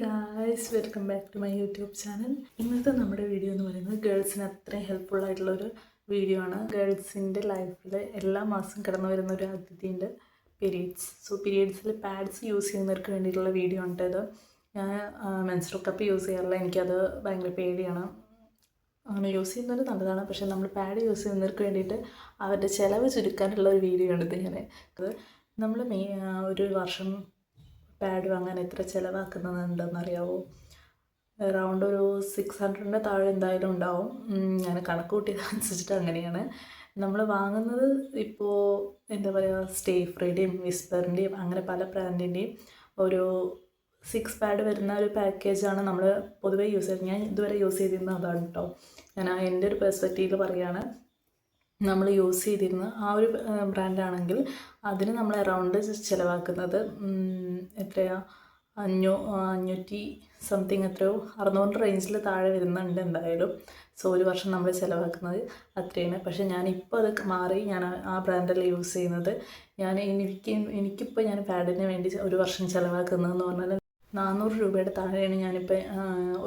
Guys, welcome back to my YouTube channel. ഇന്നത്തെ നമ്മുടെ video എന്ന് പറയുന്നത് ഗേൾസിന് അത്രയും ഹെൽപ്ഫുൾ ആയിട്ടുള്ളൊരു വീഡിയോ ആണ്. ഗേൾസിൻ്റെ ലൈഫിൽ എല്ലാ മാസവും കടന്നു വരുന്ന ഒരു അതിഥിയുണ്ട്, പീരീഡ്സ്. സോ പീരീഡ്സിൽ പാഡ്സ് യൂസ് ചെയ്യുന്നവർക്ക് വേണ്ടിയിട്ടുള്ള വീഡിയോ ആണ് ഇത്. ഞാൻ മെൻസ്ട്രുവൽ കപ്പ് യൂസ് ചെയ്യാറില്ല, എനിക്കത് ഭയങ്കര പേടിയാണ്. അങ്ങനെ യൂസ് ചെയ്യുന്നത് നല്ലതാണ്, പക്ഷേ നമ്മൾ പാഡ് യൂസ് ചെയ്യുന്നവർക്ക് വേണ്ടിയിട്ട് അവരുടെ ചിലവ് ചുരുക്കാനുള്ള ഒരു വീഡിയോ ആണ് ഇത്. ഇങ്ങനെ നമ്മൾ ഒരു വർഷം പാഡ് വാങ്ങാൻ എത്ര ചിലവാക്കുന്നുണ്ടെന്നറിയാവോ? അറൗണ്ട് ഒരു 600 താഴെ എന്തായാലും ഉണ്ടാവും. ഞാൻ കണക്ക് കൂട്ടിയതനുസരിച്ചിട്ട് അങ്ങനെയാണ് നമ്മൾ വാങ്ങുന്നത്. ഇപ്പോൾ എന്താ പറയുക, സ്റ്റേ ഫ്രീയുടെയും വിസ്പറിൻ്റെയും അങ്ങനെ പല ബ്രാൻഡിൻ്റെയും ഒരു 6 പാഡ് വരുന്ന ഒരു പാക്കേജാണ് നമ്മൾ പൊതുവേ യൂസ് ചെയ്യുന്നത്. ഞാൻ ഇതുവരെ യൂസ് ചെയ്തിരുന്നത് അതാണ് കേട്ടോ. ഞാൻ എൻ്റെ ഒരു പെർസ്പെക്റ്റീവിൽ പറയുകയാണ്. നമ്മൾ യൂസ് ചെയ്തിരുന്ന ആ ഒരു ബ്രാൻഡാണെങ്കിൽ അതിന് നമ്മൾ അറൗണ്ട് ചിലവാക്കുന്നത് എത്രയാണ്, 500 സംതിങ്, എത്രയോ 600 റേഞ്ചിൽ താഴെ വരുന്നുണ്ട് എന്തായാലും. സോ ഒരു വർഷം നമ്മൾ ചിലവാക്കുന്നത് അത്രയാണ്. പക്ഷേ ഞാനിപ്പോൾ അത് മാറി, ഞാൻ ആ ബ്രാൻഡല്ല യൂസ് ചെയ്യുന്നത്. എനിക്കിപ്പോൾ ഞാൻ പാഡിന് വേണ്ടി ഒരു വർഷം ചിലവാക്കുന്നതെന്ന് പറഞ്ഞാൽ 400 രൂപയുടെ താഴെയാണ് ഞാനിപ്പോൾ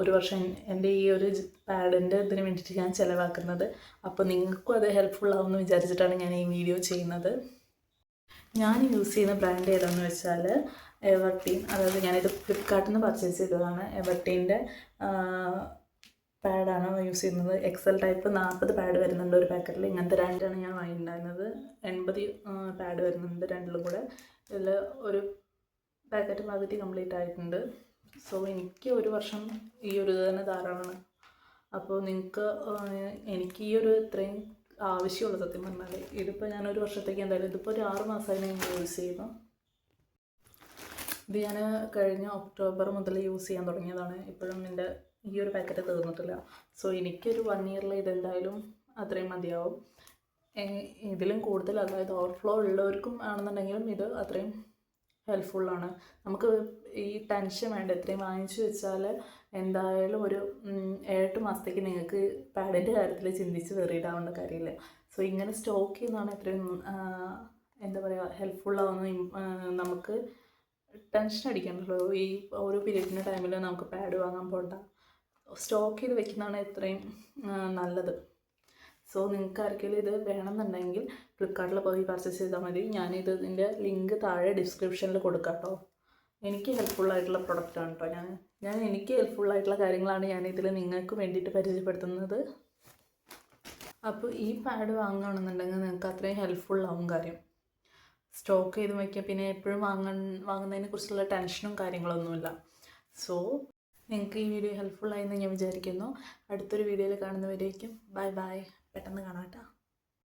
ഒരു വർഷം എൻ്റെ ഈ ഒരു പാഡിൻ്റെ ഇതിന് വേണ്ടിയിട്ട് ഞാൻ ചിലവാക്കുന്നത്. അപ്പോൾ നിങ്ങൾക്കും അത് ഹെൽപ്ഫുൾ ആവുമെന്ന് വിചാരിച്ചിട്ടാണ് ഞാൻ ഈ വീഡിയോ ചെയ്യുന്നത്. ഞാൻ യൂസ് ചെയ്യുന്ന ബ്രാൻഡ് ഏതാണെന്ന് വെച്ചാൽ എവർടീൻ. അതായത് ഞാനിത് ഫ്ലിപ്കാർട്ടിൽ നിന്ന് പർച്ചേസ് ചെയ്തതാണ്. എവർടീൻ്റെ പാഡാണ് യൂസ് ചെയ്യുന്നത്. എക്സൽ ടൈപ്പ് 40 പാഡ് വരുന്നുണ്ട് ഒരു പാക്കറ്റിൽ. ഇങ്ങനത്തെ രണ്ടാണ് ഞാൻ വാങ്ങിയിട്ടുണ്ടായിരുന്നത്. 80 പാഡ് വരുന്നുണ്ട് രണ്ടിലും കൂടെ. ഇതിൽ ഒരു പാക്കറ്റ് പകുതി കംപ്ലീറ്റ് ആയിട്ടുണ്ട്. സോ എനിക്ക് ഒരു വർഷം ഈ ഒരു ഇത് തന്നെ ധാരാളമാണ്. അപ്പോൾ നിങ്ങൾക്ക് എനിക്ക് ഈ ഒരു ഇത്രയും ആവശ്യമുള്ള, സത്യം പറഞ്ഞാൽ ഇതിപ്പോൾ ഞാനൊരു വർഷത്തേക്ക് എന്തായാലും, ഇതിപ്പോൾ ഒരു 6 മാസമായി ഞാൻ യൂസ് ചെയ്യുന്നു. ഇത് ഞാൻ കഴിഞ്ഞ ഒക്ടോബർ മുതൽ യൂസ് ചെയ്യാൻ തുടങ്ങിയതാണ്. ഇപ്പോഴും എൻ്റെ ഈ ഒരു പാക്കറ്റ് തീർന്നിട്ടില്ല. സോ എനിക്കൊരു 1 ഇയറിൽ ഇതെന്തായാലും അത്രയും മതിയാവും. ഇതിലും കൂടുതൽ, അതായത് ഓവർഫ്ലോ ഉള്ളവർക്കും ആണെന്നുണ്ടെങ്കിലും ഇത് അത്രയും ഹെൽപ്ഫുള്ളാണ്. നമുക്ക് ഈ ടെൻഷൻ വേണ്ട. എത്രയും വാങ്ങിച്ചു വെച്ചാൽ എന്തായാലും ഒരു 7-8 മാസത്തേക്ക് നിങ്ങൾക്ക് പാഡിൻ്റെ കാര്യത്തിൽ ചിന്തിച്ച് വെറിയിടാവേണ്ട കാര്യമില്ല. സോ ഇങ്ങനെ സ്റ്റോക്ക് ചെയ്യുന്നതാണ് എത്രയും എന്താ പറയുക, ഹെൽപ്ഫുള്ളാവുന്ന. നമുക്ക് ടെൻഷൻ അടിക്കണ്ടല്ലോ. ഈ ഓരോ പീരീഡിൻ്റെ ടൈമിൽ നമുക്ക് പാഡ് വാങ്ങാൻ പോകണ്ട, സ്റ്റോക്ക് ചെയ്ത് വെക്കുന്നതാണ് എത്രയും നല്ലത്. സോ നിങ്ങൾക്ക് ആർക്കെങ്കിലും ഇത് വേണമെന്നുണ്ടെങ്കിൽ ഫ്ലിപ്കാർട്ടിൽ പോയി പർച്ചേസ് ചെയ്താൽ മതി. ഇതിൻ്റെ ലിങ്ക് താഴെ ഡിസ്ക്രിപ്ഷനിൽ കൊടുക്കാം കേട്ടോ. എനിക്ക് ഹെൽപ്ഫുള്ളായിട്ടുള്ള പ്രൊഡക്റ്റാണ് കേട്ടോ. എനിക്ക് ഹെൽപ്ഫുള്ളായിട്ടുള്ള കാര്യങ്ങളാണ് ഞാനിതിൽ നിങ്ങൾക്ക് വേണ്ടിയിട്ട് പരിചയപ്പെടുത്തുന്നത്. അപ്പോൾ ഈ പാഡ് വാങ്ങുകയാണെന്നുണ്ടെങ്കിൽ നിങ്ങൾക്ക് അത്രയും ഹെൽപ്ഫുള്ളാവും കാര്യം. സ്റ്റോക്ക് ചെയ്ത് വയ്ക്കുക, പിന്നെ എപ്പോഴും വാങ്ങുന്നതിനെ കുറിച്ചുള്ള ടെൻഷനും കാര്യങ്ങളൊന്നുമില്ല. സോ നിങ്ങൾക്ക് ഈ വീഡിയോ ഹെൽപ്ഫുള്ളായെന്ന് ഞാൻ വിചാരിക്കുന്നു. അടുത്തൊരു വീഡിയോയിൽ കാണുന്നവരേക്കും ബൈ ബൈ. പെട്ടെന്ന് കാണാം കേട്ടോ.